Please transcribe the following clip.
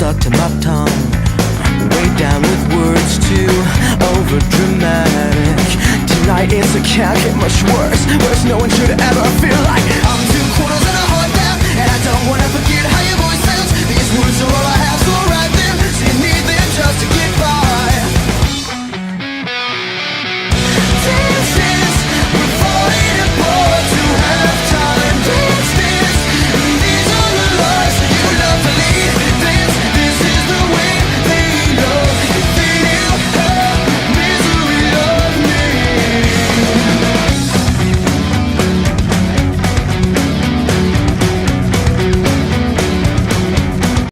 stuck to my tongue, weighed down with words too overdramatic. Tonight it's a can't get much worse. Worse, no one should ever feel like I'm two quarters and a heart down, and I don't wanna forget how you